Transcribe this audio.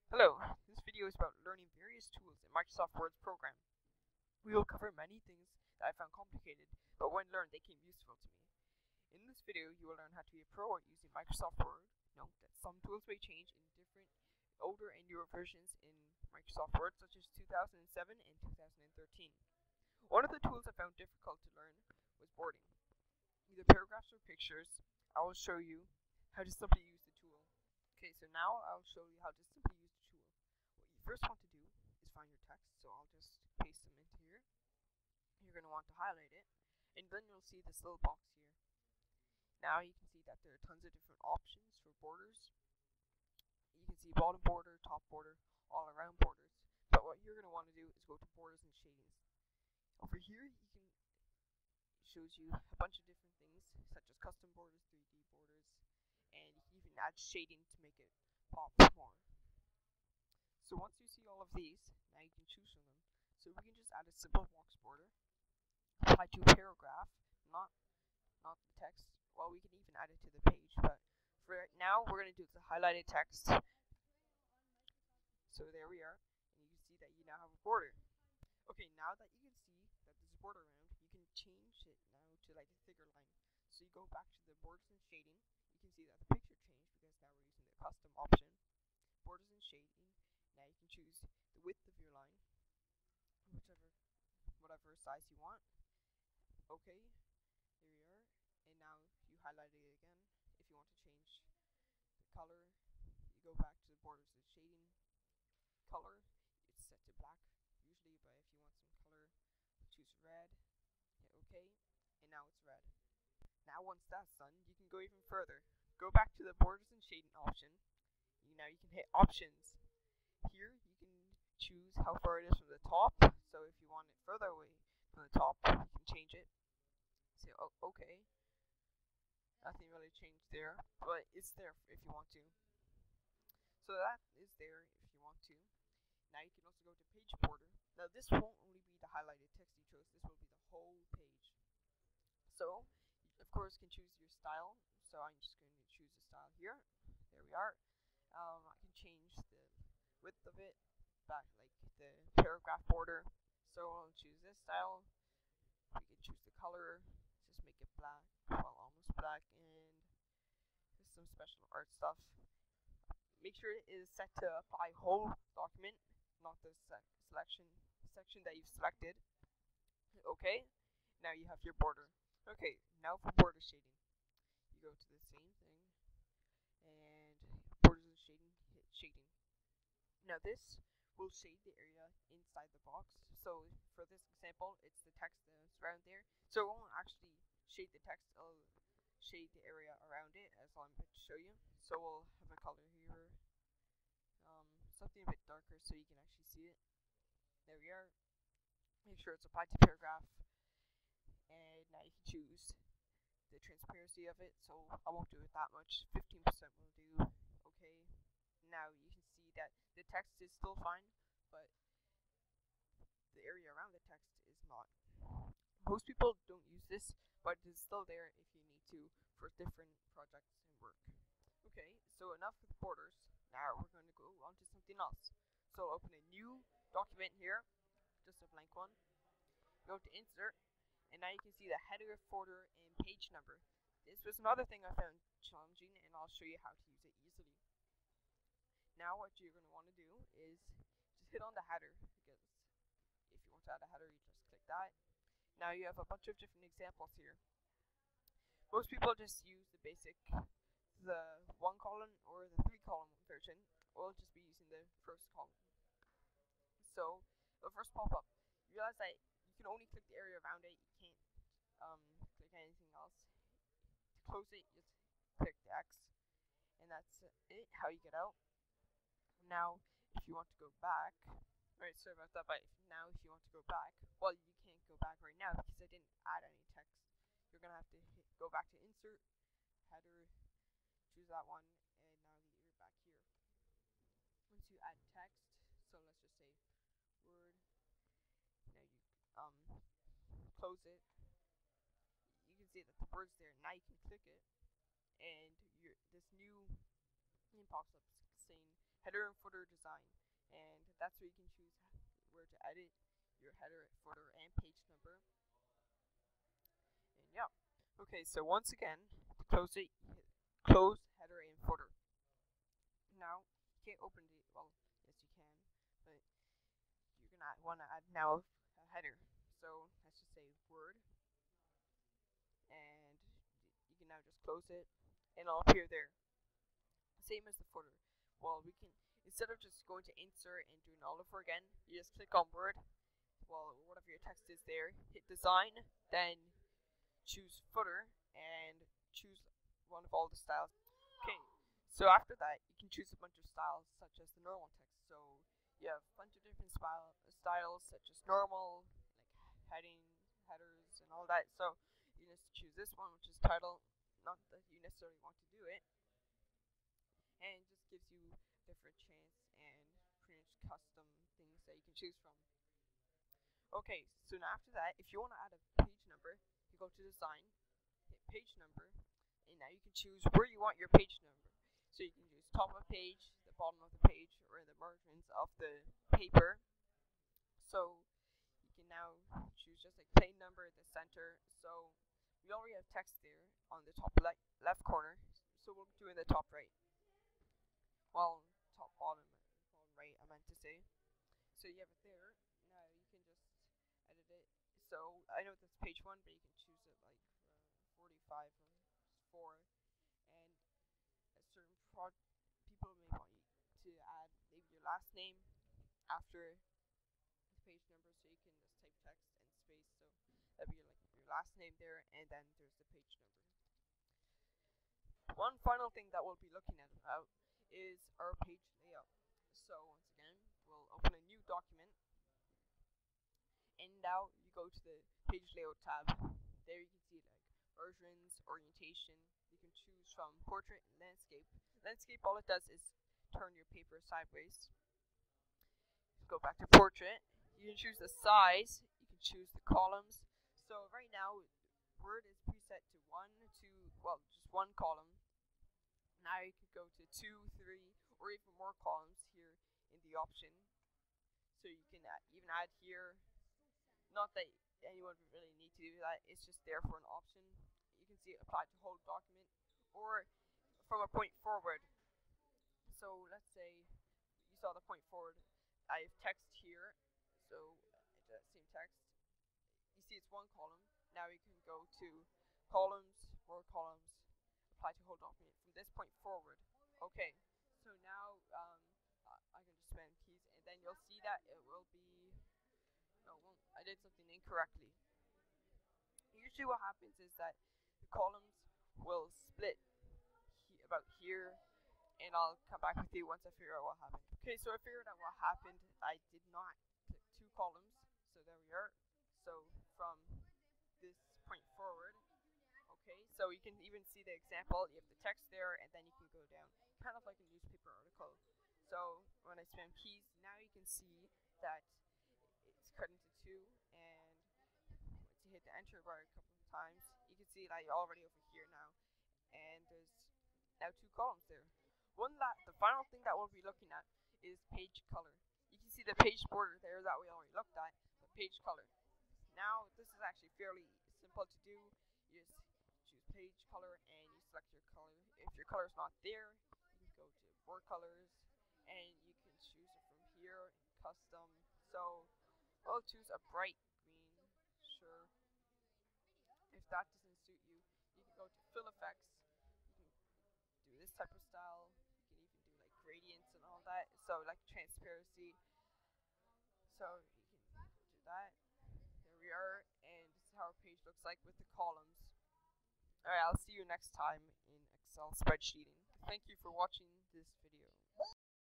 Hello, this video is about learning various tools in Microsoft Word's program. We will cover many things that I found complicated, but when learned they came useful to me. In this video, you will learn how to be a pro at using Microsoft Word. Note that some tools may change in different older and newer versions in Microsoft Word, such as 2007 and 2013. One of the tools I found difficult to learn was boarding. Either paragraphs or pictures, I will show you how to simply use the tool. Okay, so now I'll show you how to simply use the tool. What you first want to do is find your text, so I'll just paste them into here. You're going to want to highlight it, and then you'll see this little box here. Now you can see that there are tons of different options for borders. You can see bottom border, top border, all around borders. But what you're going to want to do is go to borders and shadings. Over here, it shows you a bunch of different things, such as custom borders, 3D borders, and you can even add shading to make it pop more. So once you see all of these, now you can choose from them. So we can just add a simple box border, apply to a paragraph, not the text. Well, we can even add it to the page, but for right now, we're going to do the highlighted text. So there we are, and you can see that you now have a border. Okay, now that you can see that there's a border around, you can change it now to like a thicker line. So you go back to the borders and shading. You can see that the picture changed because now we're using the custom option. Borders and shading. Now you can choose the width of your line, whatever size you want. Okay, here we are. And now you highlight it again. If you want to change the color, you go back to the borders and shading. Color, it's set to black usually, but if you want some color, choose red. Hit OK, and now it's red. Now once that's done, you can go even further. Go back to the borders and shading option. Now you can hit options. Here you can choose how far it is from the top. So if you want it further away from the top, you can change it. Say OK. Nothing really changed there, but it's there if you want to. So that is there if you want to. Now you can also go to page border. Now this won't only be the highlighted text you chose, this will be the whole page. So you of course can choose your style. So I'm just going to choose a style here. There we are. I can change the width of it, back like the paragraph border. So I'll choose this style. We can choose the color. Just make it black, well almost black, and there's some special art stuff. Make sure it is set to apply whole document, not the section that you've selected. Okay, now you have your border. Okay, now for border shading. You go to the same thing, and borders and shading, hit shading. Now this will shade the area inside the box. So for this example, it's the text that's around there. So it won't actually shade the text, it'll shade the area around it, as I'm going to show you. So we'll have a color here, something a bit darker so you can actually see it. There we are. Make sure it's applied to paragraph, and now you can choose the transparency of it. So I won't do it that much. 15% will do. Okay. Now you can see that the text is still fine, but the area around the text is not. Most people don't use this, but it's still there if you need to for different projects and work. Okay, so enough with borders. Now we're going to go on to something else. So I'll open a new document here, just a blank one. Go to insert, and now you can see the header, footer, and page number. This was another thing I found challenging, and I'll show you how to use it easily. Now what you're going to want to do is just hit on the header, because if you want to add a header, you just click that. Now you have a bunch of different examples here. Most people just use the basic, the 1 column or the 3 column version. We'll just be using the first column. So the first pop-up, you realize that you can only click the area around it. You can't click anything else. To close it, just click the X, and that's it. How you get out. Now, if you want to go back, right? Sorry about that. But now, if you want to go back, well, you can't go back right now because I didn't add any text. You're gonna have to go back to insert, header, choose that one, and now you're back here. Once you add text, so let's just say word. Now you close it. You can see that the word's there. Now you can click it, and this new thing pops up saying header and footer design, and that's where you can choose where to edit your header, footer, and page number. And yeah, okay. So once again, to close it, close header and footer. Now you can't open it. Well, yes you can, but you're gonna want to add now a header. So let's just say Word, and you can now just close it, and it'll appear there. Same as the footer. Well, we can, instead of just going to insert and doing all over again, you just click on Word. Well, whatever your text is there, hit design, then choose footer, and choose one of all the styles. Okay, so after that, you can choose a bunch of styles such as the normal text. So you have a bunch of different styles such as normal, like heading, headers, and all that. So you just choose this one, which is title. Not that you necessarily want to do it, and it just gives you different chance and pretty much custom things that you can choose from. Okay, so now after that, if you want to add a page number, you go to design, hit page number, and now you can choose where you want your page number. So you can choose top of page, the bottom of the page, or the margins of the paper. So you can now choose just like plain number at the center. So we already have text there on the top left corner, so we'll do in the top right. Well, top bottom right, I meant to say. So you have it there. Now you can just edit it. So I know that's page 1, but you can choose it like 45 or 4, and a certain people may want you to add maybe your last name after the page number, so you can just type text and space. So that'd be like your last name there, and then there's the page number. One final thing that we'll be looking at about is our page layout. So once again, we'll open a new document, and now you go to the page layout tab. There you can see like versions, orientation. You can choose from portrait and landscape. Landscape, all it does is turn your paper sideways. Go back to portrait. You can choose the size. You can choose the columns. So right now, Word is preset to 1, 2, well, just 1 column. Now you could go to 2, 3, or even more columns here in the option. So you can even add here. Not that anyone would really need to do that. It's just there for an option. You can see it applied to whole document or from a point forward. So let's say you saw the point forward. I have text here. So that same text. You see it's 1 column. Now you can go to columns, more columns, apply to whole document from this point forward. Okay, so now I can just spam keys, and then you'll see that it will be. No, well, I did something incorrectly. Usually, what happens is that the columns will split about here, and I'll come back with you once I figure out what happened. Okay, so I figured out what happened. I did not click 2 columns, so there we are. So from this point forward. Okay, so you can even see the example. You have the text there, and then you can go down, kind of like a newspaper article. So when I spam keys, now you can see that it's cut into 2, and once you hit the enter bar a couple of times, you can see that you're already over here now, and there's now 2 columns there. The final thing that we'll be looking at is page color. You can see the page border there that we already looked at, but page color. Now this is actually fairly simple to do. You just choose page color and you select your color. If your color is not there, you can go to more colors and you can choose it from here, custom. So I'll choose a bright green. Sure. If that doesn't suit you, you can go to fill effects. You can do this type of style. You can even do like gradients and all that. So like transparency. So you can do that. There we are, and this is how our page looks like with the columns. Alright, I'll see you next time in Excel spreadsheeting. Thank you for watching this video.